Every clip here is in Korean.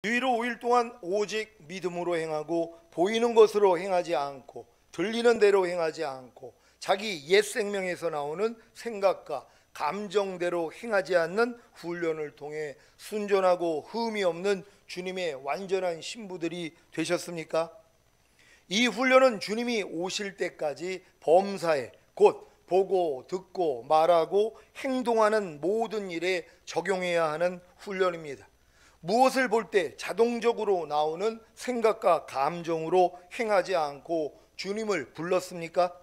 주의로 5일 동안 오직 믿음으로 행하고 보이는 것으로 행하지 않고 들리는 대로 행하지 않고 자기 옛 생명에서 나오는 생각과 감정대로 행하지 않는 훈련을 통해 순전하고 흠이 없는 주님의 완전한 신부들이 되셨습니까? 이 훈련은 주님이 오실 때까지 범사에 곧 보고 듣고 말하고 행동하는 모든 일에 적용해야 하는 훈련입니다. 무엇을 볼 때 자동적으로 나오는 생각과 감정으로 행하지 않고 주님을 불렀습니까?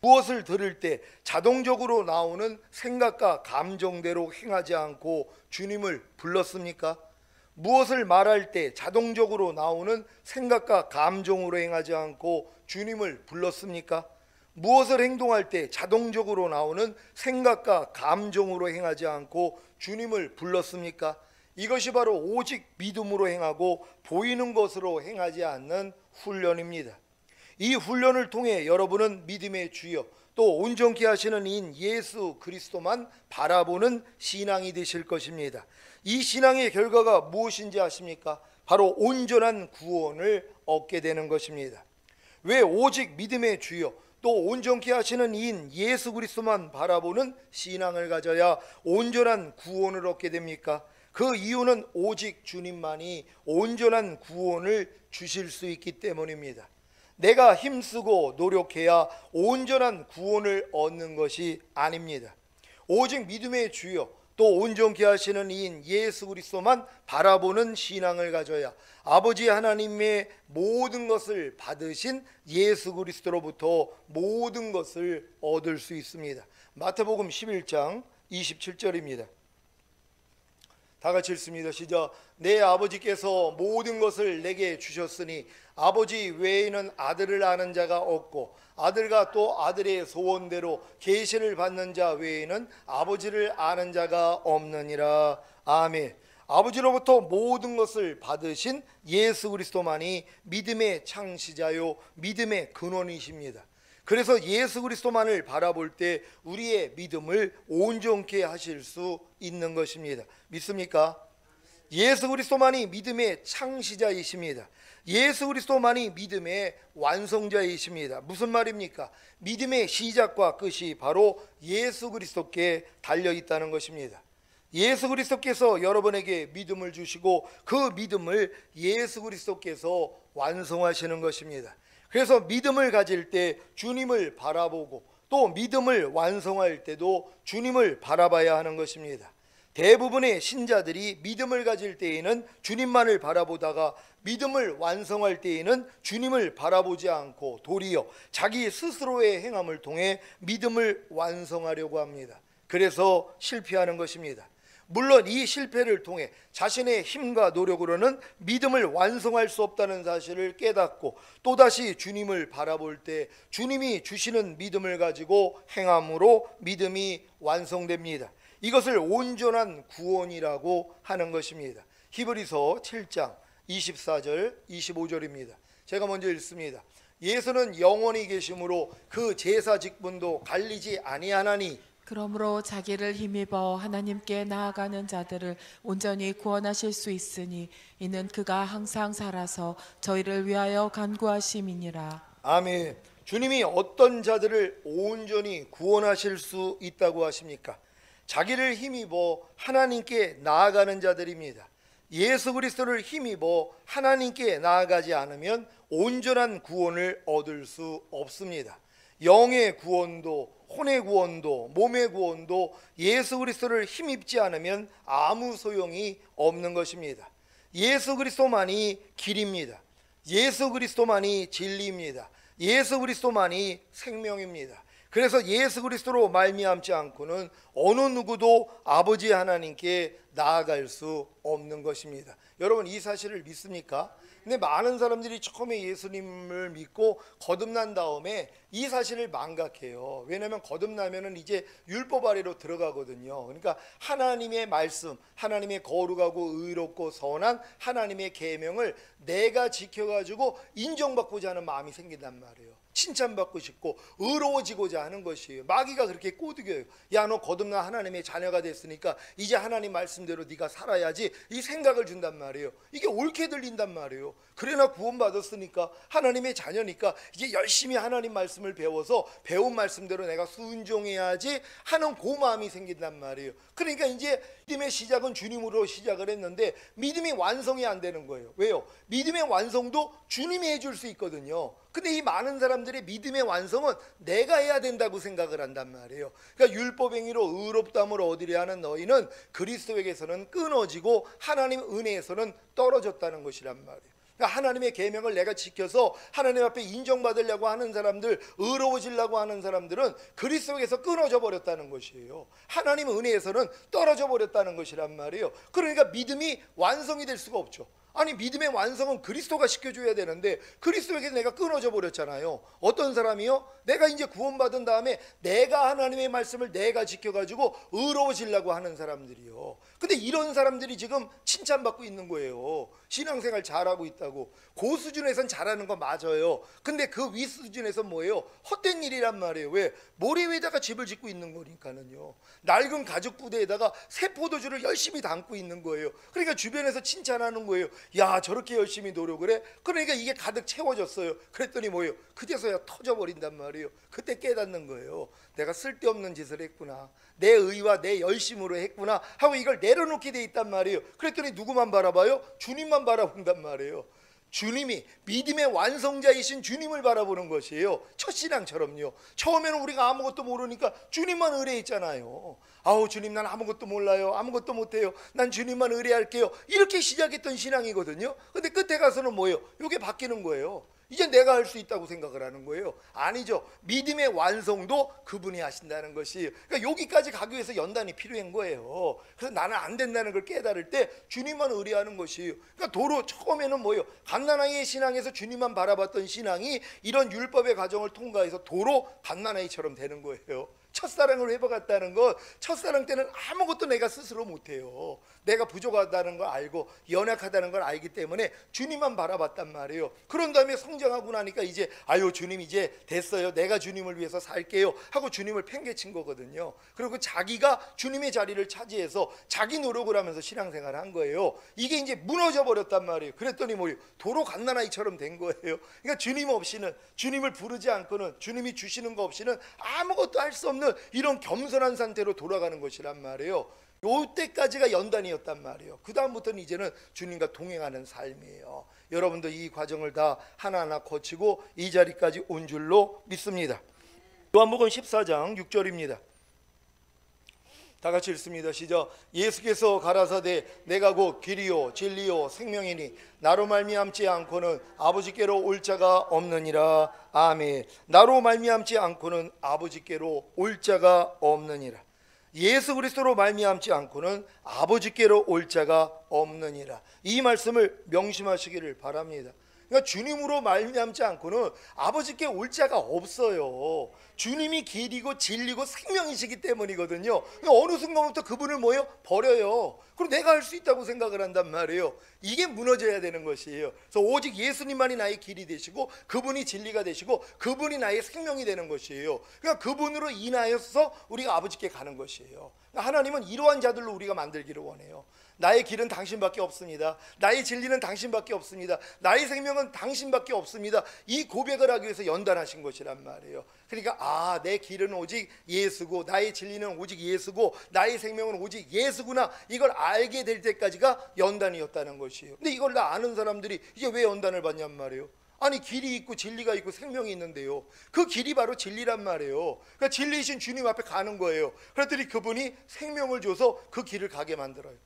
무엇을 들을 때 자동적으로 나오는 생각과 감정대로 행하지 않고 주님을 불렀습니까? 무엇을 말할 때 자동적으로 나오는 생각과 감정으로 행하지 않고 주님을 불렀습니까? 무엇을 행동할 때 자동적으로 나오는 생각과 감정으로 행하지 않고 주님을 불렀습니까? 이것이 바로 오직 믿음으로 행하고 보이는 것으로 행하지 않는 훈련입니다. 이 훈련을 통해 여러분은 믿음의 주여 또 온전케 하시는 이인 예수 그리스도만 바라보는 신앙이 되실 것입니다. 이 신앙의 결과가 무엇인지 아십니까? 바로 온전한 구원을 얻게 되는 것입니다. 왜 오직 믿음의 주여 또 온전케 하시는 이인 예수 그리스도만 바라보는 신앙을 가져야 온전한 구원을 얻게 됩니까? 그 이유는 오직 주님만이 온전한 구원을 주실 수 있기 때문입니다. 내가 힘쓰고 노력해야 온전한 구원을 얻는 것이 아닙니다. 오직 믿음의 주여 또 온전케 하시는 이인 예수 그리스도만 바라보는 신앙을 가져야 아버지 하나님의 모든 것을 받으신 예수 그리스도로부터 모든 것을 얻을 수 있습니다. 마태복음 11장 27절입니다. 다 같이 읽습니다. 시작. 내 아버지께서 모든 것을 내게 주셨으니 아버지 외에는 아들을 아는 자가 없고 아들과 또 아들의 소원대로 계시를 받는 자 외에는 아버지를 아는 자가 없느니라. 아멘. 아버지로부터 모든 것을 받으신 예수 그리스도만이 믿음의 창시자요 믿음의 근원이십니다. 그래서 예수 그리스도만을 바라볼 때 우리의 믿음을 온전케 하실 수 있는 것입니다. 믿습니까? 예수 그리스도만이 믿음의 창시자이십니다. 예수 그리스도만이 믿음의 완성자이십니다. 무슨 말입니까? 믿음의 시작과 끝이 바로 예수 그리스도께 달려 있다는 것입니다. 예수 그리스도께서 여러분에게 믿음을 주시고 그 믿음을 예수 그리스도께서 완성하시는 것입니다. 그래서 믿음을 가질 때 주님을 바라보고 또 믿음을 완성할 때도 주님을 바라봐야 하는 것입니다. 대부분의 신자들이 믿음을 가질 때에는 주님만을 바라보다가 믿음을 완성할 때에는 주님을 바라보지 않고 도리어 자기 스스로의 행함을 통해 믿음을 완성하려고 합니다. 그래서 실패하는 것입니다. 물론 이 실패를 통해 자신의 힘과 노력으로는 믿음을 완성할 수 없다는 사실을 깨닫고 또다시 주님을 바라볼 때 주님이 주시는 믿음을 가지고 행함으로 믿음이 완성됩니다. 이것을 온전한 구원이라고 하는 것입니다. 히브리서 7장 24절 25절입니다. 제가 먼저 읽습니다. 예수는 영원히 계심으로 그 제사 직분도 갈리지 아니하나니 그러므로 자기를 힘입어 하나님께 나아가는 자들을 온전히 구원하실 수 있으니 이는 그가 항상 살아서 저희를 위하여 간구하심이니라. 아멘. 주님이 어떤 자들을 온전히 구원하실 수 있다고 하십니까? 자기를 힘입어 하나님께 나아가는 자들입니다. 예수 그리스도를 힘입어 하나님께 나아가지 않으면 온전한 구원을 얻을 수 없습니다. 영의 구원도 혼의 구원도 몸의 구원도 예수 그리스도를 힘입지 않으면 아무 소용이 없는 것입니다. 예수 그리스도만이 길입니다. 예수 그리스도만이 진리입니다. 예수 그리스도만이 생명입니다. 그래서 예수 그리스도로 말미암지 않고는 어느 누구도 아버지 하나님께 나아갈 수 없는 것입니다. 여러분 이 사실을 믿습니까? 근데 많은 사람들이 처음에 예수님을 믿고 거듭난 다음에 이 사실을 망각해요. 왜냐하면 거듭나면은 이제 율법 아래로 들어가거든요. 그러니까 하나님의 말씀, 하나님의 거룩하고 의롭고 선한 하나님의 계명을 내가 지켜가지고 인정받고자 하는 마음이 생긴단 말이에요. 칭찬받고 싶고 의로워지고자 하는 것이에요. 마귀가 그렇게 꼬드겨요. 야, 너 거듭나 하나님의 자녀가 됐으니까 이제 하나님 말씀 말씀대로 네가 살아야지 이 생각을 준단 말이에요. 이게 옳게 들린단 말이에요. 그러나 구원받았으니까 하나님의 자녀니까 이제 열심히 하나님 말씀을 배워서 배운 말씀대로 내가 순종해야지 하는 그 마음이 생긴단 말이에요. 그러니까 이제 믿음의 시작은 주님으로 시작을 했는데 믿음이 완성이 안 되는 거예요. 왜요? 믿음의 완성도 주님이 해줄 수 있거든요. 근데 이 많은 사람들의 믿음의 완성은 내가 해야 된다고 생각을 한단 말이에요. 그러니까 율법 행위로 의롭다함을 얻으려 하는 너희는 그리스도에게서는 끊어지고 하나님 은혜에서는 떨어졌다는 것이란 말이에요. 그러니까 하나님의 계명을 내가 지켜서 하나님 앞에 인정받으려고 하는 사람들, 의로워지려고 하는 사람들은 그리스도에게서 끊어져 버렸다는 것이에요. 하나님 은혜에서는 떨어져 버렸다는 것이란 말이에요. 그러니까 믿음이 완성이 될 수가 없죠. 아니 믿음의 완성은 그리스도가 시켜줘야 되는데 그리스도에게 내가 끊어져 버렸잖아요. 어떤 사람이요? 내가 이제 구원받은 다음에 내가 하나님의 말씀을 내가 지켜가지고 의로워지려고 하는 사람들이요. 근데 이런 사람들이 지금 칭찬받고 있는 거예요. 신앙생활 잘하고 있다고. 그 수준에선 잘하는 거 맞아요. 근데 그 위 수준에선 뭐예요? 헛된 일이란 말이에요. 왜? 모래 위에다가 집을 짓고 있는 거니까는요. 낡은 가죽 부대에다가 새 포도주를 열심히 담고 있는 거예요. 그러니까 주변에서 칭찬하는 거예요. 야, 저렇게 열심히 노력을 해? 그러니까 이게 가득 채워졌어요. 그랬더니 뭐예요? 그제서야 터져버린단 말이에요. 그때 깨닫는 거예요. 내가 쓸데없는 짓을 했구나. 내 의와 내 열심으로 했구나 하고 이걸 내려놓게 돼 있단 말이에요. 그랬더니 누구만 바라봐요? 주님만 바라본단 말이에요. 주님이 믿음의 완성자이신 주님을 바라보는 것이에요. 첫신앙처럼요. 처음에는 우리가 아무것도 모르니까 주님만 의뢰했잖아요. 아우 주님 난 아무것도 몰라요. 아무것도 못해요. 난 주님만 의뢰할게요. 이렇게 시작했던 신앙이거든요. 근데 끝에 가서는 뭐예요? 이게 바뀌는 거예요. 이제 내가 할 수 있다고 생각을 하는 거예요. 아니죠. 믿음의 완성도 그분이 하신다는 것이. 그러니까 여기까지 가기 위해서 연단이 필요한 거예요. 그래서 나는 안 된다는 걸 깨달을 때 주님만 의뢰하는 것이에요. 그러니까 도로 처음에는 뭐예요? 갓난아이의 신앙에서 주님만 바라봤던 신앙이 이런 율법의 과정을 통과해서 도로 갓난아이처럼 되는 거예요. 첫사랑을 회복했다는 건 첫사랑 때는 아무것도 내가 스스로 못해요. 내가 부족하다는 걸 알고 연약하다는 걸 알기 때문에 주님만 바라봤단 말이에요. 그런 다음에 성장하고 나니까 이제 아유 주님 이제 됐어요. 내가 주님을 위해서 살게요 하고 주님을 팽개친 거거든요. 그리고 자기가 주님의 자리를 차지해서 자기 노력을 하면서 신앙생활을 한 거예요. 이게 이제 무너져 버렸단 말이에요. 그랬더니 뭐예요? 도로 갓난아이처럼 된 거예요. 그러니까 주님 없이는, 주님을 부르지 않고는, 주님이 주시는 거 없이는 아무것도 할 수 없는 이런 겸손한 상태로 돌아가는 것이란 말이에요. 요때까지가 연단이었단 말이에요. 그 다음부터는 이제는 주님과 동행하는 삶이에요. 여러분도 이 과정을 다 하나하나 거치고 이 자리까지 온 줄로 믿습니다. 요한복음 14장 6절입니다. 다 같이 읽습니다. 시작. 예수께서 가라사대 내가 곧 길이요 진리요 생명이니 나로 말미암지 않고는 아버지께로 올 자가 없느니라. 아멘. 나로 말미암지 않고는 아버지께로 올 자가 없느니라. 예수 그리스도로 말미암지 않고는 아버지께로 올 자가 없느니라. 이 말씀을 명심하시기를 바랍니다. 그러니까 주님으로 말미암지 않고는 아버지께 올 자가 없어요. 주님이 길이고 진리고 생명이시기 때문이거든요. 그러니까 어느 순간부터 그분을 뭐예요? 버려요. 그럼 내가 할 수 있다고 생각을 한단 말이에요. 이게 무너져야 되는 것이에요. 그래서 오직 예수님만이 나의 길이 되시고 그분이 진리가 되시고 그분이 나의 생명이 되는 것이에요. 그러니까 그분으로 인하여서 우리가 아버지께 가는 것이에요. 그러니까 하나님은 이러한 자들로 우리가 만들기를 원해요. 나의 길은 당신밖에 없습니다. 나의 진리는 당신밖에 없습니다. 나의 생명은 당신밖에 없습니다. 이 고백을 하기 위해서 연단하신 것이란 말이에요. 그러니까 내 길은 오직 예수고 나의 진리는 오직 예수고 나의 생명은 오직 예수구나, 이걸 알게 될 때까지가 연단이었다는 것이에요. 근데 이걸 다 아는 사람들이 이제 왜 연단을 받냔 말이에요. 아니 길이 있고 진리가 있고 생명이 있는데요. 그 길이 바로 진리란 말이에요. 그러니까 진리이신 주님 앞에 가는 거예요. 그랬더니 그분이 생명을 줘서 그 길을 가게 만들어요.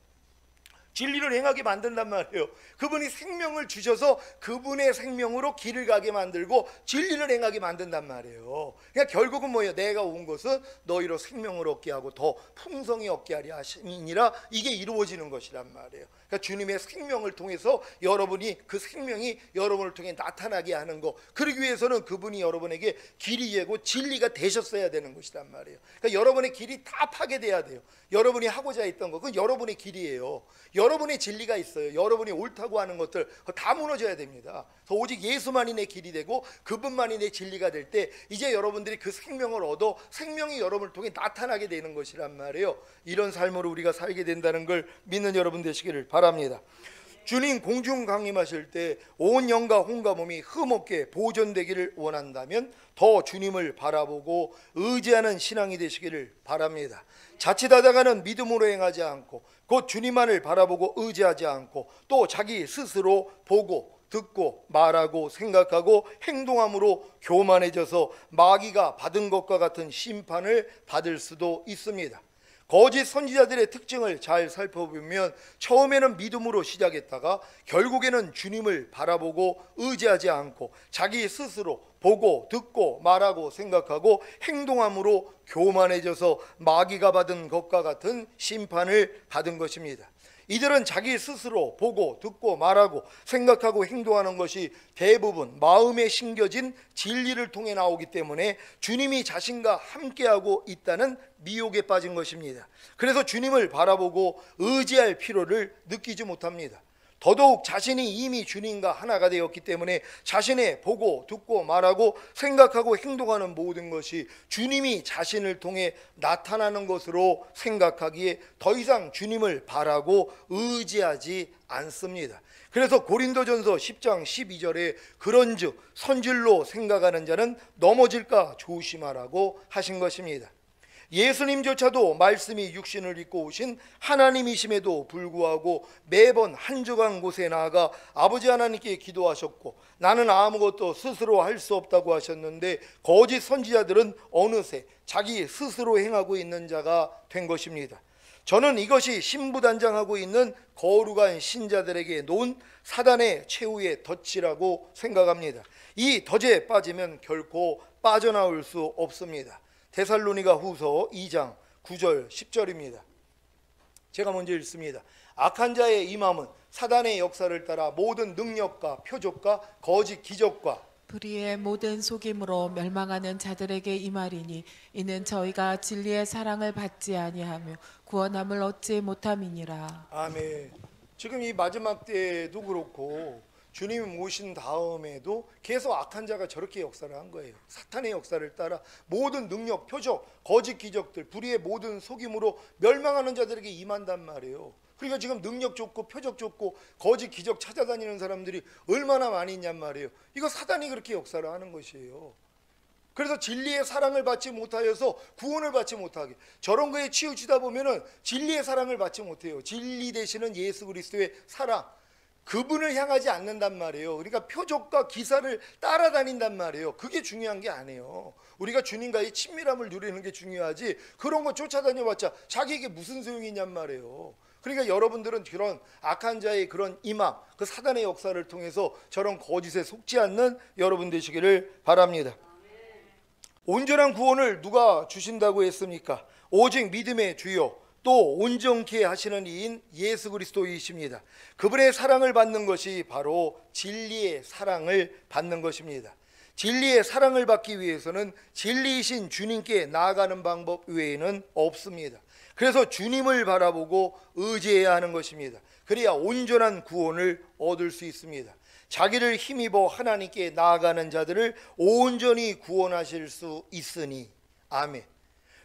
진리를 행하게 만든단 말이에요. 그분이 생명을 주셔서 그분의 생명으로 길을 가게 만들고 진리를 행하게 만든단 말이에요. 그러니까 결국은 뭐예요? 내가 온 것은 너희로 생명을 얻게 하고 더 풍성히 얻게 하려 하심이니라. 이게 이루어지는 것이란 말이에요. 그러니까 주님의 생명을 통해서 여러분이 그 생명이 여러분을 통해 나타나게 하는 거, 그러기 위해서는 그분이 여러분에게 길이 되고 진리가 되셨어야 되는 것이란 말이에요. 그러니까 여러분의 길이 다 파괴돼야 돼요. 여러분이 하고자 했던 거, 그건 여러분의 길이에요. 여러분의 진리가 있어요. 여러분이 옳다고 하는 것들 다 무너져야 됩니다. 그래서 오직 예수만이 내 길이 되고 그분만이 내 진리가 될 때 이제 여러분들이 그 생명을 얻어 생명이 여러분을 통해 나타나게 되는 것이란 말이에요. 이런 삶으로 우리가 살게 된다는 걸 믿는 여러분 되시기를 바랍니다. 주님 공중 강림하실 때 온 영과 혼과 몸이 흠없게 보존되기를 원한다면 더 주님을 바라보고 의지하는 신앙이 되시기를 바랍니다. 자칫하다가는 믿음으로 행하지 않고 곧 주님만을 바라보고 의지하지 않고 또 자기 스스로 보고 듣고 말하고 생각하고 행동함으로 교만해져서 마귀가 받은 것과 같은 심판을 받을 수도 있습니다. 거짓 선지자들의 특징을 잘 살펴보면 처음에는 믿음으로 시작했다가 결국에는 주님을 바라보고 의지하지 않고 자기 스스로 보고 듣고 말하고 생각하고 행동함으로 교만해져서 마귀가 받은 것과 같은 심판을 받은 것입니다. 이들은 자기 스스로 보고 듣고 말하고 생각하고 행동하는 것이 대부분 마음에 심겨진 진리를 통해 나오기 때문에 주님이 자신과 함께하고 있다는 미혹에 빠진 것입니다. 그래서 주님을 바라보고 의지할 필요를 느끼지 못합니다. 더더욱 자신이 이미 주님과 하나가 되었기 때문에 자신의 보고 듣고 말하고 생각하고 행동하는 모든 것이 주님이 자신을 통해 나타나는 것으로 생각하기에 더 이상 주님을 바라고 의지하지 않습니다. 그래서 고린도전서 10장 12절에 그런즉 선질로 생각하는 자는 넘어질까 조심하라고 하신 것입니다. 예수님조차도 말씀이 육신을 입고 오신 하나님이심에도 불구하고 매번 한적한 곳에 나아가 아버지 하나님께 기도하셨고 나는 아무것도 스스로 할 수 없다고 하셨는데 거짓 선지자들은 어느새 자기 스스로 행하고 있는 자가 된 것입니다. 저는 이것이 신부단장하고 있는 거룩한 신자들에게 놓은 사단의 최후의 덫이라고 생각합니다. 이 덫에 빠지면 결코 빠져나올 수 없습니다. 데살로니가 후서 2장 9절 10절입니다. 제가 먼저 읽습니다. 악한 자의 임함은 사단의 역사를 따라 모든 능력과 표적과 거짓 기적과 불의의 모든 속임으로 멸망하는 자들에게 임하리니 이는 저희가 진리의 사랑을 받지 아니하며 구원함을 얻지 못함이니라. 아멘. 지금 이 마지막 때도 그렇고 주님이 오신 다음에도 계속 악한 자가 저렇게 역사를 한 거예요. 사탄의 역사를 따라 모든 능력, 표적, 거짓 기적들, 불의의 모든 속임으로 멸망하는 자들에게 임한단 말이에요. 그러니까 지금 능력 좋고 표적 좋고 거짓 기적 찾아다니는 사람들이 얼마나 많이 있냔 말이에요. 이거 사단이 그렇게 역사를 하는 것이에요. 그래서 진리의 사랑을 받지 못하여서 구원을 받지 못하게, 저런 거에 치우치다 보면은 진리의 사랑을 받지 못해요. 진리 되시는 예수 그리스도의 사랑, 그분을 향하지 않는단 말이에요. 그러니까 표적과 기사를 따라다닌단 말이에요. 그게 중요한 게 아니에요. 우리가 주님과의 친밀함을 누리는 게 중요하지 그런 거 쫓아다녀봤자 자기에게 무슨 소용이 있냔 말이에요. 그러니까 여러분들은 그런 악한 자의 그런 임함, 그 사단의 역사를 통해서 저런 거짓에 속지 않는 여러분 되시기를 바랍니다. 온전한 구원을 누가 주신다고 했습니까? 오직 믿음의 주요 또 온전케 하시는 이인 예수 그리스도이십니다. 그분의 사랑을 받는 것이 바로 진리의 사랑을 받는 것입니다. 진리의 사랑을 받기 위해서는 진리이신 주님께 나아가는 방법 외에는 없습니다. 그래서 주님을 바라보고 의지해야 하는 것입니다. 그래야 온전한 구원을 얻을 수 있습니다. 자기를 힘입어 하나님께 나아가는 자들을 온전히 구원하실 수 있으니. 아멘.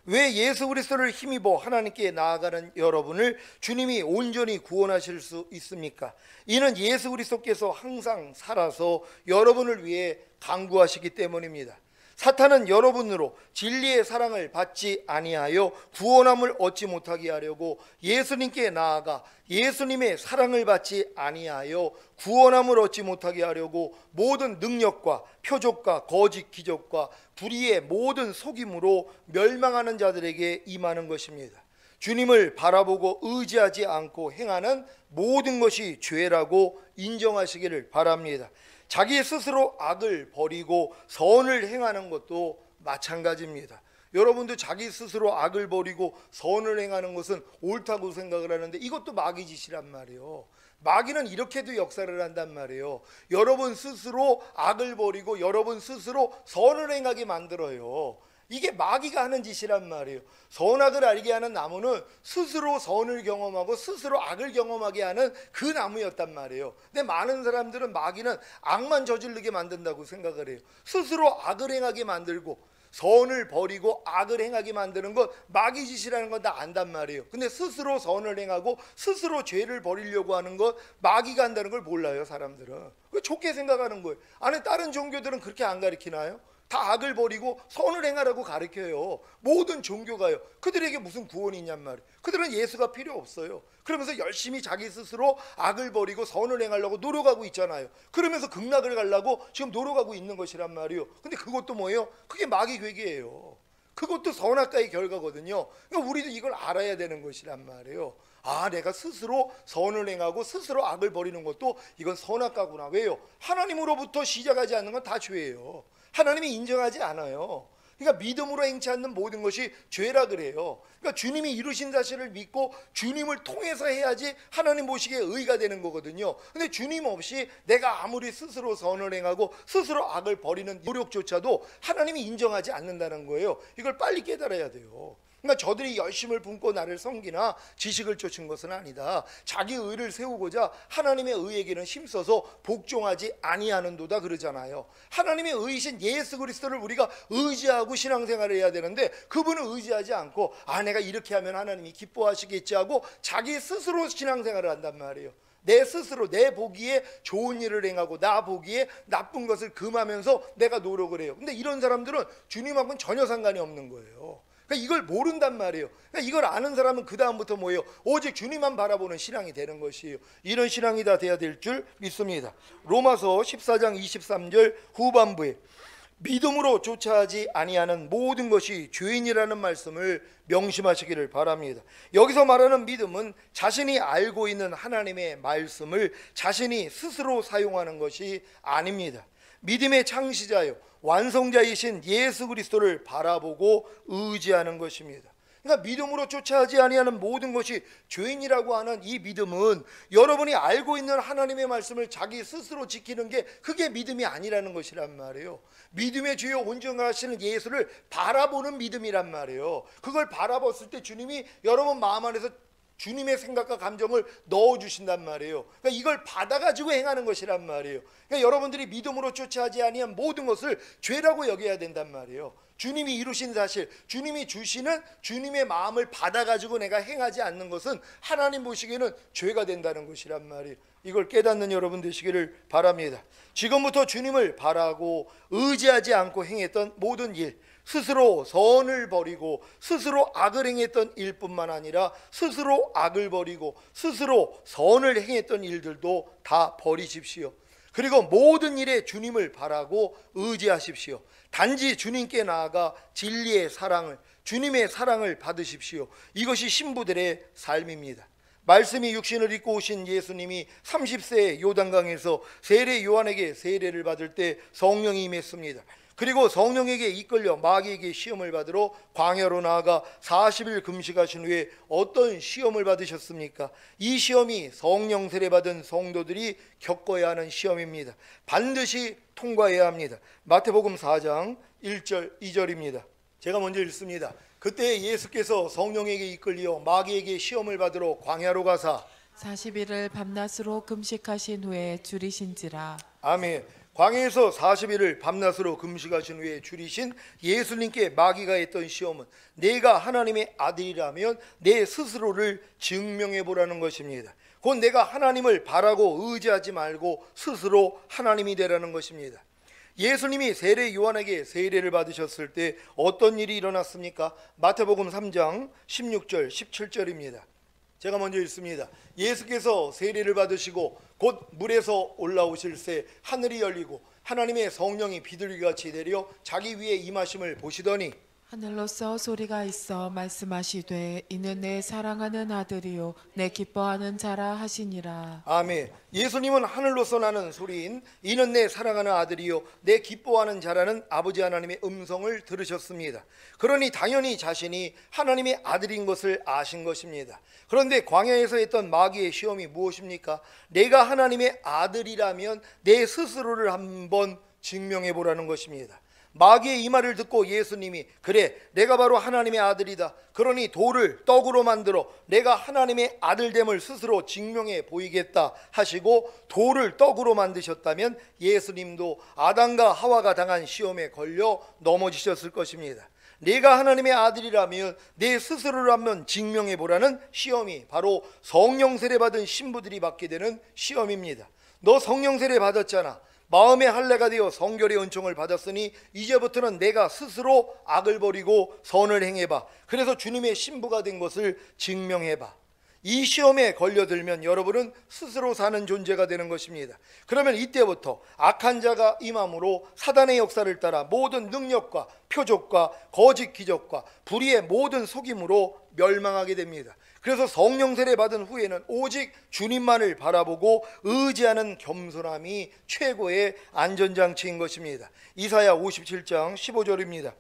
왜 예수 그리스도를 힘입어 하나님께 나아가는 여러분을 주님이 온전히 구원하실 수 있습니까? 이는 예수 그리스도께서 항상 살아서 여러분을 위해 강구하시기 때문입니다. 사탄은 여러분으로 진리의 사랑을 받지 아니하여 구원함을 얻지 못하게 하려고 예수님께 나아가 예수님의 사랑을 받지 아니하여 구원함을 얻지 못하게 하려고 모든 능력과 표적과 거짓 기적과 불의의 모든 속임으로 멸망하는 자들에게 임하는 것입니다. 주님을 바라보고 의지하지 않고 행하는 모든 것이 죄라고 인정하시기를 바랍니다. 자기 스스로 악을 버리고 선을 행하는 것도 마찬가지입니다. 여러분도 자기 스스로 악을 버리고 선을 행하는 것은 옳다고 생각을 하는데 이것도 마귀 짓이란 말이에요. 마귀는 이렇게도 역사를 한단 말이에요. 여러분 스스로 악을 버리고 여러분 스스로 선을 행하게 만들어요. 이게 마귀가 하는 짓이란 말이에요. 선악을 알게 하는 나무는 스스로 선을 경험하고 스스로 악을 경험하게 하는 그 나무였단 말이에요. 근데 많은 사람들은 마귀는 악만 저지르게 만든다고 생각을 해요. 스스로 악을 행하게 만들고 선을 버리고 악을 행하게 만드는 건 마귀 짓이라는 건 다 안단 말이에요. 근데 스스로 선을 행하고 스스로 죄를 버리려고 하는 건 마귀가 한다는 걸 몰라요. 사람들은 왜 좋게 생각하는 거예요. 아니 다른 종교들은 그렇게 안 가르치나요? 다 악을 버리고 선을 행하라고 가르쳐요. 모든 종교가요. 그들에게 무슨 구원이 있냔 말이에요. 그들은 예수가 필요 없어요. 그러면서 열심히 자기 스스로 악을 버리고 선을 행하려고 노력하고 있잖아요. 그러면서 극락을 가려고 지금 노력하고 있는 것이란 말이에요. 근데 그것도 뭐예요? 그게 마귀 괴계예요. 그것도 선악과의 결과거든요. 그러니까 우리도 이걸 알아야 되는 것이란 말이에요. 아, 내가 스스로 선을 행하고 스스로 악을 버리는 것도 이건 선악과구나. 왜요? 하나님으로부터 시작하지 않는 건 다 죄예요. 하나님이 인정하지 않아요. 그러니까 믿음으로 행치 않는 모든 것이 죄라 그래요. 그러니까 주님이 이루신 사실을 믿고 주님을 통해서 해야지 하나님 보시기에 의가 되는 거거든요. 근데 주님 없이 내가 아무리 스스로 선을 행하고 스스로 악을 버리는 노력조차도 하나님이 인정하지 않는다는 거예요. 이걸 빨리 깨달아야 돼요. 그러니까 저들이 열심을 품고 나를 섬기나 지식을 쫓은 것은 아니다. 자기 의를 세우고자 하나님의 의에게는 힘써서 복종하지 아니하는도다 그러잖아요. 하나님의 의이신 예수 그리스도를 우리가 의지하고 신앙생활을 해야 되는데 그분을 의지하지 않고 내가 이렇게 하면 하나님이 기뻐하시겠지 하고 자기 스스로 신앙생활을 한단 말이에요. 내 스스로 내 보기에 좋은 일을 행하고 나 보기에 나쁜 것을 금하면서 내가 노력을 해요. 근데 이런 사람들은 주님하고는 전혀 상관이 없는 거예요. 그러니까 이걸 모른단 말이에요. 그러니까 이걸 아는 사람은 그 다음부터 뭐예요? 오직 주님만 바라보는 신앙이 되는 것이에요. 이런 신앙이 다 돼야 될 줄 믿습니다. 로마서 14장 23절 후반부에 믿음으로 쫓아하지 아니하는 모든 것이 죄인이라는 말씀을 명심하시기를 바랍니다. 여기서 말하는 믿음은 자신이 알고 있는 하나님의 말씀을 자신이 스스로 사용하는 것이 아닙니다. 믿음의 창시자요 완성자이신 예수 그리스도를 바라보고 의지하는 것입니다. 그러니까 믿음으로 쫓아하지 아니하는 모든 것이 죄인이라고 하는 이 믿음은 여러분이 알고 있는 하나님의 말씀을 자기 스스로 지키는 게 그게 믿음이 아니라는 것이란 말이에요. 믿음의 주요 온전하시는 예수를 바라보는 믿음이란 말이에요. 그걸 바라봤을 때 주님이 여러분 마음 안에서 주님의 생각과 감정을 넣어주신단 말이에요. 그러니까 이걸 받아가지고 행하는 것이란 말이에요. 그러니까 여러분들이 믿음으로 쫓아하지 아니한 모든 것을 죄라고 여겨야 된단 말이에요. 주님이 이루신 사실, 주님이 주시는 주님의 마음을 받아가지고 내가 행하지 않는 것은 하나님 보시기에는 죄가 된다는 것이란 말이에요. 이걸 깨닫는 여러분 되시기를 바랍니다. 지금부터 주님을 바라고 의지하지 않고 행했던 모든 일, 스스로 선을 버리고 스스로 악을 행했던 일뿐만 아니라 스스로 악을 버리고 스스로 선을 행했던 일들도 다 버리십시오. 그리고 모든 일에 주님을 바라고 의지하십시오. 단지 주님께 나아가 진리의 사랑을, 주님의 사랑을 받으십시오. 이것이 신부들의 삶입니다. 말씀이 육신을 입고 오신 예수님이 30세의 요단강에서 세례 요한에게 세례를 받을 때 성령이 임했습니다. 그리고 성령에게 이끌려 마귀에게 시험을 받으러 광야로 나아가 40일 금식하신 후에 어떤 시험을 받으셨습니까? 이 시험이 성령 세례 받은 성도들이 겪어야 하는 시험입니다. 반드시 통과해야 합니다. 마태복음 4장 1절 2절입니다. 제가 먼저 읽습니다. 그때 예수께서 성령에게 이끌려 마귀에게 시험을 받으러 광야로 가사 40일을 밤낮으로 금식하신 후에 줄이신지라. 아멘. 광야에서 40일을 밤낮으로 금식하신 후에 줄이신 예수님께 마귀가 했던 시험은 내가 하나님의 아들이라면 내 스스로를 증명해 보라는 것입니다. 곧 내가 하나님을 바라고 의지하지 말고 스스로 하나님이 되라는 것입니다. 예수님이 세례 요한에게 세례를 받으셨을 때 어떤 일이 일어났습니까? 마태복음 3장 16절 17절입니다. 제가 먼저 읽습니다. 예수께서 세례를 받으시고 곧 물에서 올라오실 새 하늘이 열리고 하나님의 성령이 비둘기같이 내려 자기 위에 임하심을 보시더니 하늘로서 소리가 있어 말씀하시되 이는 내 사랑하는 아들이요 내 기뻐하는 자라 하시니라. 아멘. 예수님은 하늘로서 나는 소리인 이는 내 사랑하는 아들이요 내 기뻐하는 자라는 아버지 하나님의 음성을 들으셨습니다. 그러니 당연히 자신이 하나님의 아들인 것을 아신 것입니다. 그런데 광야에서 했던 마귀의 시험이 무엇입니까? 내가 하나님의 아들이라면 내 스스로를 한번 증명해 보라는 것입니다. 마귀의 이 말을 듣고 예수님이 그래 내가 바로 하나님의 아들이다. 그러니 돌을 떡으로 만들어 내가 하나님의 아들됨을 스스로 증명해 보이겠다 하시고 돌을 떡으로 만드셨다면 예수님도 아담과 하와가 당한 시험에 걸려 넘어지셨을 것입니다. 내가 하나님의 아들이라면 내 스스로를 한번 증명해 보라는 시험이 바로 성령 세례 받은 신부들이 받게 되는 시험입니다. 너 성령 세례 받았잖아. 마음의 할례가 되어 성결의 은총을 받았으니 이제부터는 내가 스스로 악을 버리고 선을 행해봐. 그래서 주님의 신부가 된 것을 증명해봐. 이 시험에 걸려들면 여러분은 스스로 사는 존재가 되는 것입니다. 그러면 이때부터 악한 자가 임함으로 사단의 역사를 따라 모든 능력과 표적과 거짓 기적과 불의의 모든 속임으로 멸망하게 됩니다. 그래서 성령 세례 받은 후에는 오직 주님만을 바라보고 의지하는 겸손함이 최고의 안전장치인 것입니다. 이사야 57장 15절입니다.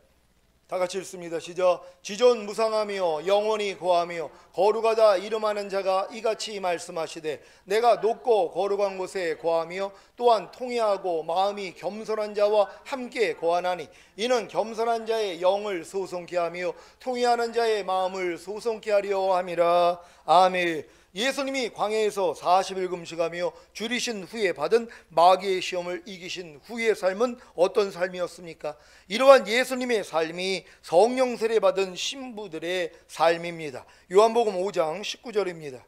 다 같이 읽습니다. 시작. 지존무상하며 영원히 고하며 거룩하다 이름하는 자가 이같이 말씀하시되 내가 높고 거룩한 곳에 거하며 또한 통회하고 마음이 겸손한 자와 함께 거하나니 이는 겸손한 자의 영을 소송케 하며 통회하는 자의 마음을 소송케 하려 함이라. 아멘. 예수님이 광야에서 40일 금식하며 줄이신 후에 받은 마귀의 시험을 이기신 후의 삶은 어떤 삶이었습니까? 이러한 예수님의 삶이 성령 세례 받은 신부들의 삶입니다. 요한복음 5장 19절입니다.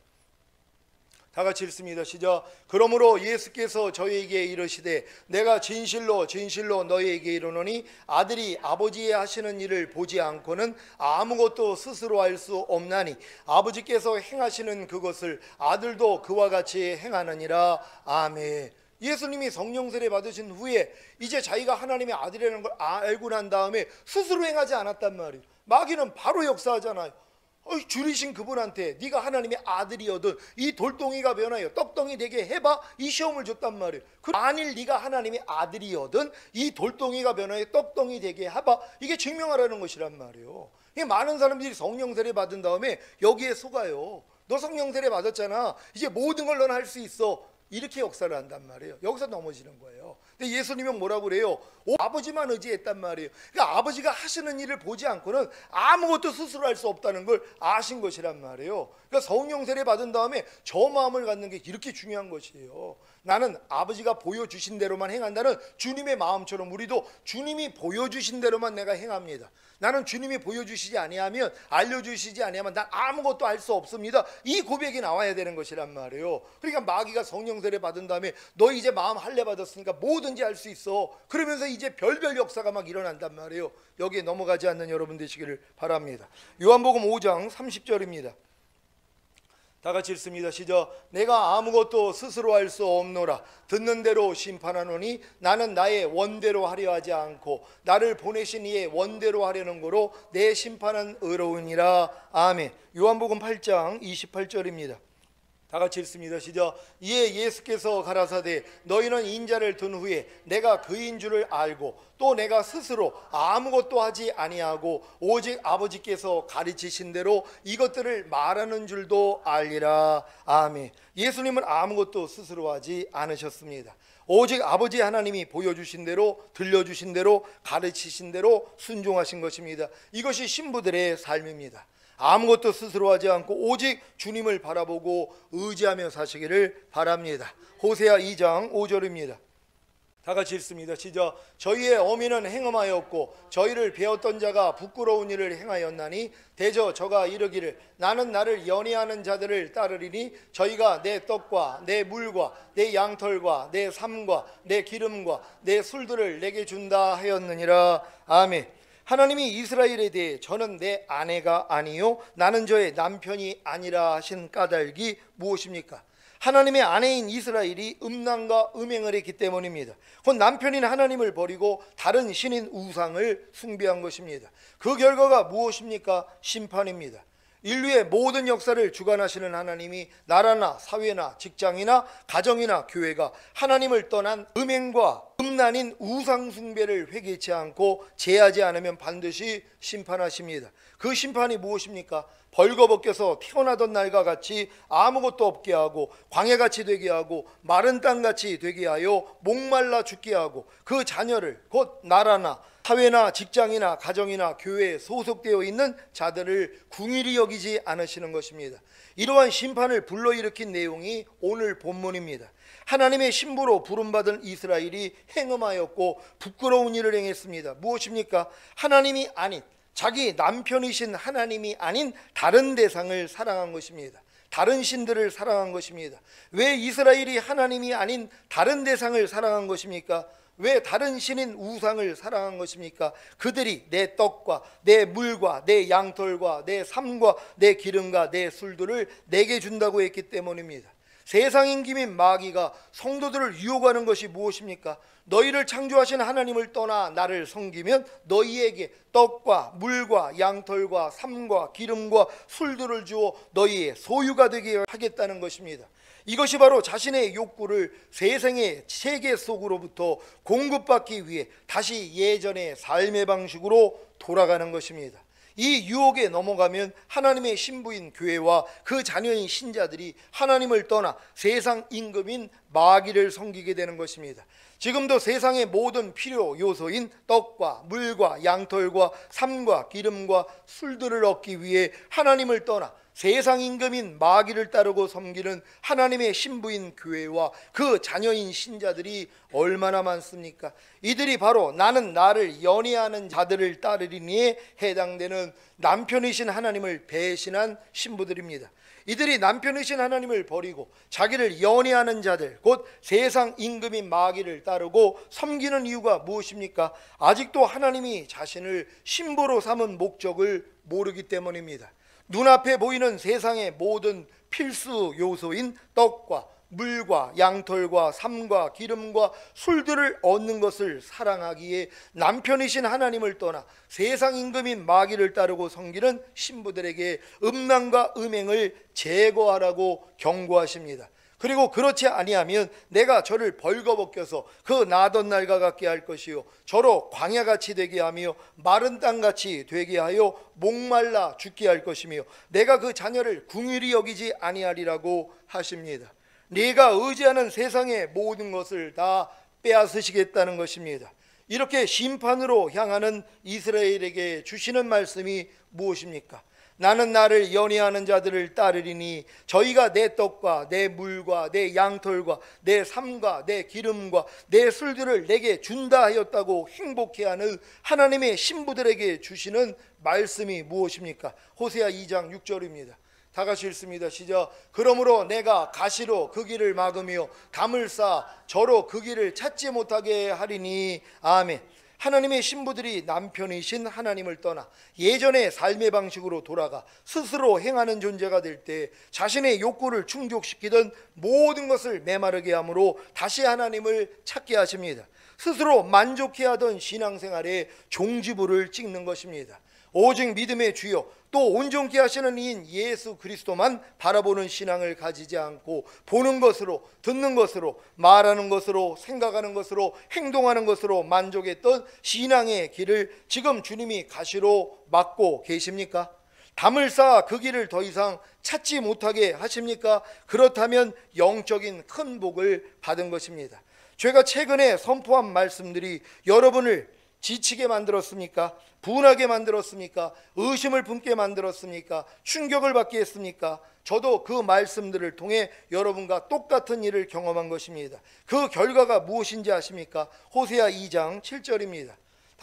다 같이 읽습니다. 시작. 그러므로 예수께서 저희에게 이르시되 내가 진실로 진실로 너희에게 이르노니 아들이 아버지의 하시는 일을 보지 않고는 아무것도 스스로 할 수 없나니 아버지께서 행하시는 그것을 아들도 그와 같이 행하느니라. 아멘. 예수님이 성령 세례 받으신 후에 이제 자기가 하나님의 아들이라는 걸 알고 난 다음에 스스로 행하지 않았단 말이에요. 마귀는 바로 역사하잖아요. 줄이신 그분한테 네가 하나님의 아들이어든 이 돌덩이가 변하여 떡덩이 되게 해봐, 이 시험을 줬단 말이에요. 만일 네가 하나님의 아들이어든 이 돌덩이가 변하여 떡덩이 되게 해봐, 이게 증명하라는 것이란 말이에요. 많은 사람들이 성령 세례 받은 다음에 여기에 속아요. 너 성령 세례 받았잖아, 이제 모든 걸 넌 할 수 있어, 이렇게 역사를 한단 말이에요. 여기서 넘어지는 거예요. 근데 예수님은 뭐라고 그래요? 아버지만 의지했단 말이에요. 그러니까 아버지가 하시는 일을 보지 않고는 아무것도 스스로 할 수 없다는 걸 아신 것이란 말이에요. 그러니까 성령 세례 받은 다음에 저 마음을 갖는 게 이렇게 중요한 것이에요. 나는 아버지가 보여주신 대로만 행한다는 주님의 마음처럼 우리도 주님이 보여주신 대로만 내가 행합니다. 나는 주님이 보여주시지 아니하면, 알려주시지 아니하면 난 아무것도 할 수 없습니다, 이 고백이 나와야 되는 것이란 말이에요. 그러니까 마귀가 성령 세례 받은 다음에 너 이제 마음 할례 받았으니까 뭐든지 할 수 있어, 그러면서 이제 별별 역사가 막 일어난단 말이에요. 여기에 넘어가지 않는 여러분 되시기를 바랍니다. 요한복음 5장 30절입니다. 다 같이 읽습니다. 시작. 내가 아무것도 스스로 할 수 없노라. 듣는 대로 심판하노니 나는 나의 원대로 하려 하지 않고 나를 보내신 이의 원대로 하려는 거로 내 심판은 의로우니라. 아멘. 요한복음 8장 28절입니다. 다 같이 읽습니다. 시작. 이에 예수께서 가라사대 너희는 인자를 든 후에 내가 그인 줄을 알고 또 내가 스스로 아무것도 하지 아니하고 오직 아버지께서 가르치신 대로 이것들을 말하는 줄도 알리라. 아멘. 예수님은 아무것도 스스로 하지 않으셨습니다. 오직 아버지 하나님이 보여주신 대로, 들려주신 대로, 가르치신 대로 순종하신 것입니다. 이것이 신부들의 삶입니다. 아무것도 스스로 하지 않고 오직 주님을 바라보고 의지하며 사시기를 바랍니다. 호세아 2장 5절입니다. 다 같이 읽습니다. 시작. 저희의 어미는 행음하였고 저희를 배웠던 자가 부끄러운 일을 행하였나니 대저 저가 이르기를 나는 나를 연애하는 자들을 따르리니 저희가 내 떡과 내 물과 내 양털과 내 삶과 내 기름과 내 술들을 내게 준다 하였느니라. 아멘. 하나님이 이스라엘에 대해 저는 내 아내가 아니요 나는 저의 남편이 아니라 하신 까닭이 무엇입니까? 하나님의 아내인 이스라엘이 음란과 음행을 했기 때문입니다. 곧 남편인 하나님을 버리고 다른 신인 우상을 숭배한 것입니다. 그 결과가 무엇입니까? 심판입니다. 인류의 모든 역사를 주관하시는 하나님이 나라나 사회나 직장이나 가정이나 교회가 하나님을 떠난 음행과 음란인 우상 숭배를 회개치 않고 제하지 않으면 반드시 심판하십니다. 그 심판이 무엇입니까? 벌거벗겨서 태어나던 날과 같이 아무것도 없게 하고 광야같이 되게 하고 마른 땅같이 되게 하여 목말라 죽게 하고 그 자녀를 곧 나라나 사회나 직장이나 가정이나 교회에 소속되어 있는 자들을 궁일이 여기지 않으시는 것입니다. 이러한 심판을 불러일으킨 내용이 오늘 본문입니다. 하나님의 신부로 부름받은 이스라엘이 행음하였고 부끄러운 일을 행했습니다. 무엇입니까? 하나님이 아닌, 자기 남편이신 하나님이 아닌 다른 대상을 사랑한 것입니다. 다른 신들을 사랑한 것입니다. 왜 이스라엘이 하나님이 아닌 다른 대상을 사랑한 것입니까? 왜 다른 신인 우상을 사랑한 것입니까? 그들이 내 떡과 내 물과 내 양털과 내 삶과 내 기름과 내 술들을 내게 준다고 했기 때문입니다. 세상 임금인 마귀가 성도들을 유혹하는 것이 무엇입니까? 너희를 창조하신 하나님을 떠나 나를 섬기면 너희에게 떡과 물과 양털과 삶과 기름과 술들을 주어 너희의 소유가 되게 하겠다는 것입니다. 이것이 바로 자신의 욕구를 세상의 세계 속으로부터 공급받기 위해 다시 예전의 삶의 방식으로 돌아가는 것입니다. 이 유혹에 넘어가면 하나님의 신부인 교회와 그 자녀인 신자들이 하나님을 떠나 세상 임금인 마귀를 섬기게 되는 것입니다. 지금도 세상의 모든 필요 요소인 떡과 물과 양털과 삶과 기름과 술들을 얻기 위해 하나님을 떠나 세상 임금인 마귀를 따르고 섬기는 하나님의 신부인 교회와 그 자녀인 신자들이 얼마나 많습니까? 이들이 바로 나는 나를 연애하는 자들을 따르리니에 해당되는 남편이신 하나님을 배신한 신부들입니다. 이들이 남편이신 하나님을 버리고 자기를 연애하는 자들, 곧 세상 임금인 마귀를 따르고 섬기는 이유가 무엇입니까? 아직도 하나님이 자신을 신부로 삼은 목적을 모르기 때문입니다. 눈앞에 보이는 세상의 모든 필수 요소인 떡과 물과 양털과 삶과 기름과 술들을 얻는 것을 사랑하기에 남편이신 하나님을 떠나 세상 임금인 마귀를 따르고 섬기는 신부들에게 음란과 음행을 제거하라고 경고하십니다. 그리고 그렇지 아니하면 내가 저를 벌거벗겨서 그 나던 날과 같게 할 것이요 저로 광야같이 되게 하며 마른 땅같이 되게 하여 목말라 죽게 할 것이며 내가 그 자녀를 궁휼히 여기지 아니하리라고 하십니다. 네가 의지하는 세상의 모든 것을 다 빼앗으시겠다는 것입니다. 이렇게 심판으로 향하는 이스라엘에게 주시는 말씀이 무엇입니까? 나는 나를 연애하는 자들을 따르리니 저희가 내 떡과 내 물과 내 양털과 내 삶과 내 기름과 내 술들을 내게 준다 하였다고 행복해하는 하나님의 신부들에게 주시는 말씀이 무엇입니까? 호세아 2장 6절입니다. 다 같이 읽습니다. 시작. 그러므로 내가 가시로 그 길을 막으며 담을 쌓아 저로 그 길을 찾지 못하게 하리니. 아멘. 하나님의 신부들이 남편이신 하나님을 떠나 예전의 삶의 방식으로 돌아가 스스로 행하는 존재가 될 때 자신의 욕구를 충족시키던 모든 것을 메마르게 함으로 다시 하나님을 찾게 하십니다. 스스로 만족해 하던 신앙생활에 종지부를 찍는 것입니다. 오직 믿음의 주요 또 온전케 하시는 이인 예수 그리스도만 바라보는 신앙을 가지지 않고 보는 것으로, 듣는 것으로, 말하는 것으로, 생각하는 것으로, 행동하는 것으로 만족했던 신앙의 길을 지금 주님이 가시로 막고 계십니까? 담을 쌓아 그 길을 더 이상 찾지 못하게 하십니까? 그렇다면 영적인 큰 복을 받은 것입니다. 제가 최근에 선포한 말씀들이 여러분을 지치게 만들었습니까? 분하게 만들었습니까? 의심을 품게 만들었습니까? 충격을 받게 했습니까? 저도 그 말씀들을 통해 여러분과 똑같은 일을 경험한 것입니다. 그 결과가 무엇인지 아십니까? 호세아 2장 7절입니다.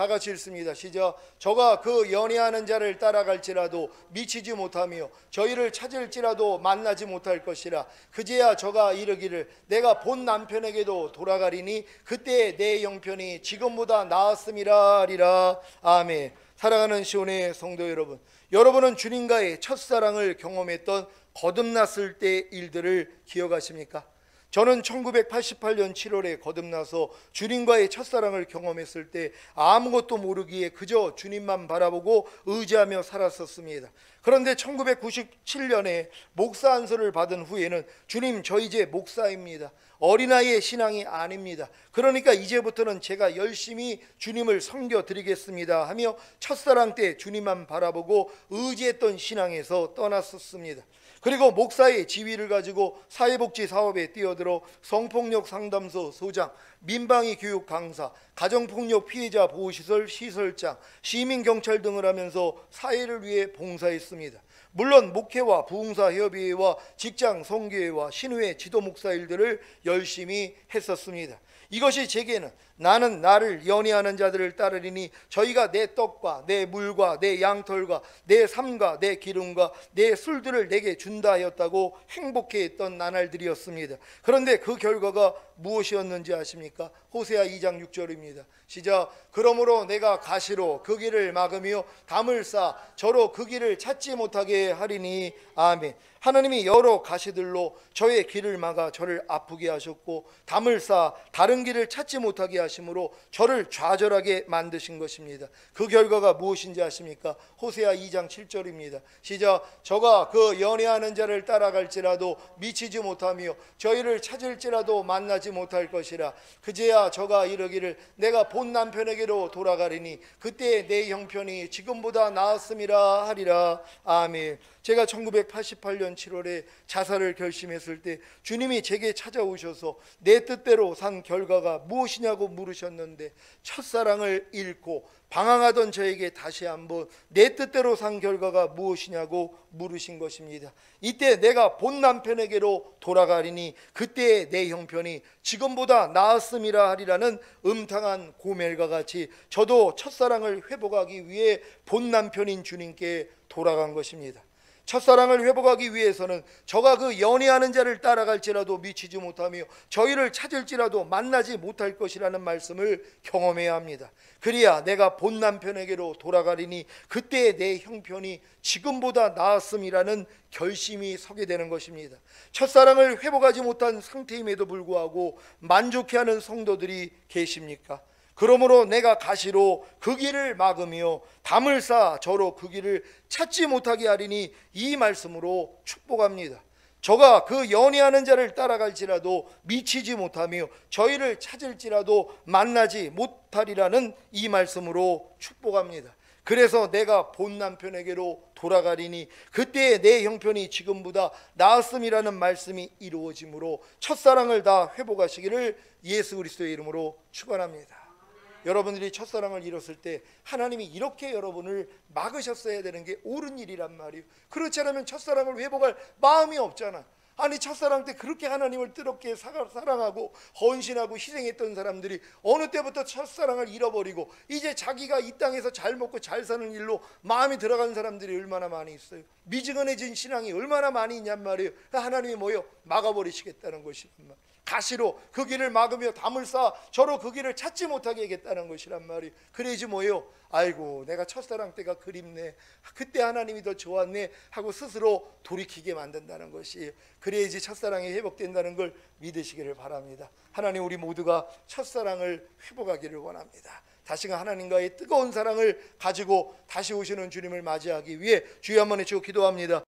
다 같이 읽습니다. 시작. 저가 그 연애하는 자를 따라갈지라도 미치지 못하며 저희를 찾을지라도 만나지 못할 것이라. 그제야 저가 이르기를 내가 본 남편에게도 돌아가리니 그때 내 형편이 지금보다 나았음이라 하리라. 아멘. 사랑하는 시온의 성도 여러분, 여러분은 주님과의 첫사랑을 경험했던 거듭났을 때 일들을 기억하십니까? 저는 1988년 7월에 거듭나서 주님과의 첫사랑을 경험했을 때 아무것도 모르기에 그저 주님만 바라보고 의지하며 살았었습니다. 그런데 1997년에 목사 안수를 받은 후에는 주님, 저 이제 목사입니다. 어린아이의 신앙이 아닙니다. 그러니까 이제부터는 제가 열심히 주님을 섬겨드리겠습니다 하며 첫사랑 때 주님만 바라보고 의지했던 신앙에서 떠났었습니다. 그리고 목사의 지위를 가지고 사회복지 사업에 뛰어들어 성폭력 상담소 소장, 민방위 교육 강사, 가정폭력 피해자 보호시설 시설장, 시민경찰 등을 하면서 사회를 위해 봉사했습니다. 물론 목회와 부흥사협의회와 직장 선교회와 신우회 지도 목사 일들을 열심히 했었습니다. 이것이 제게는 나는 나를 연애하는 자들을 따르리니 저희가 내 떡과 내 물과 내 양털과 내 삶과 내 기름과 내 술들을 내게 준다 하였다고 행복해했던 나날들이었습니다. 그런데 그 결과가 무엇이었는지 아십니까? 호세아 2장 6절입니다. 시작. 그러므로 내가 가시로 그 길을 막으며 담을 쌓아 저로 그 길을 찾지 못하게 하리니. 아멘. 하나님이 여러 가시들로 저의 길을 막아 저를 아프게 하셨고 담을 쌓아 다른 길을 찾지 못하게 하심으로 저를 좌절하게 만드신 것입니다. 그 결과가 무엇인지 아십니까? 호세아 2장 7절입니다. 시작. 저가 그 연애하는 자를 따라갈지라도 미치지 못하며 저희를 찾을지라도 만나지 못할 것이라. 그제야 저가 이르기를 내가 본 남편에게로 돌아가리니 그때 내 형편이 지금보다 나았음이라 하리라. 아멘. 제가 1988년 7월에 자살을 결심했을 때 주님이 제게 찾아오셔서 내 뜻대로 산 결과가 무엇이냐고 물으셨는데, 첫사랑을 잃고 방황하던 저에게 다시 한번 내 뜻대로 산 결과가 무엇이냐고 물으신 것입니다. 이때 내가 본 남편에게로 돌아가리니 그때 내 형편이 지금보다 나았음이라 하리라는 음탕한 고멜과 같이 저도 첫사랑을 회복하기 위해 본 남편인 주님께 돌아간 것입니다. 첫사랑을 회복하기 위해서는 저가 그 연애하는 자를 따라갈지라도 미치지 못하며 저희를 찾을지라도 만나지 못할 것이라는 말씀을 경험해야 합니다. 그래야 내가 본 남편에게로 돌아가리니 그때 내 형편이 지금보다 나았음이라는 결심이 서게 되는 것입니다. 첫사랑을 회복하지 못한 상태임에도 불구하고 만족해하는 성도들이 계십니까? 그러므로 내가 가시로 그 길을 막으며 담을 쌓아 저로 그 길을 찾지 못하게 하리니, 이 말씀으로 축복합니다. 저가 그 연애하는 자를 따라갈지라도 미치지 못하며 저희를 찾을지라도 만나지 못하리라는 이 말씀으로 축복합니다. 그래서 내가 본 남편에게로 돌아가리니 그때 내 형편이 지금보다 나았음이라는 말씀이 이루어지므로 첫사랑을 다 회복하시기를 예수 그리스도의 이름으로 축원합니다. 여러분들이 첫사랑을 잃었을 때 하나님이 이렇게 여러분을 막으셨어야 되는 게 옳은 일이란 말이에요. 그렇지 않으면 첫사랑을 회복할 마음이 없잖아. 아니, 첫사랑 때 그렇게 하나님을 뜨겁게 사랑하고 헌신하고 희생했던 사람들이 어느 때부터 첫사랑을 잃어버리고 이제 자기가 이 땅에서 잘 먹고 잘 사는 일로 마음이 들어간 사람들이 얼마나 많이 있어요. 미지근해진 신앙이 얼마나 많이 있냔 말이에요. 하나님이 뭐요? 막아버리시겠다는 것이란 말이에요. 가시로 그 길을 막으며 담을 쌓아 저로 그 길을 찾지 못하게 하겠다는 것이란 말이에요. 그래야지 뭐예요? 아이고, 내가 첫사랑 때가 그립네, 그때 하나님이 더 좋았네 하고 스스로 돌이키게 만든다는 것이에요. 그래야지 첫사랑이 회복된다는 걸 믿으시기를 바랍니다. 하나님, 우리 모두가 첫사랑을 회복하기를 원합니다. 다시금 하나님과의 뜨거운 사랑을 가지고 다시 오시는 주님을 맞이하기 위해 주여 한번 외치고 기도합니다.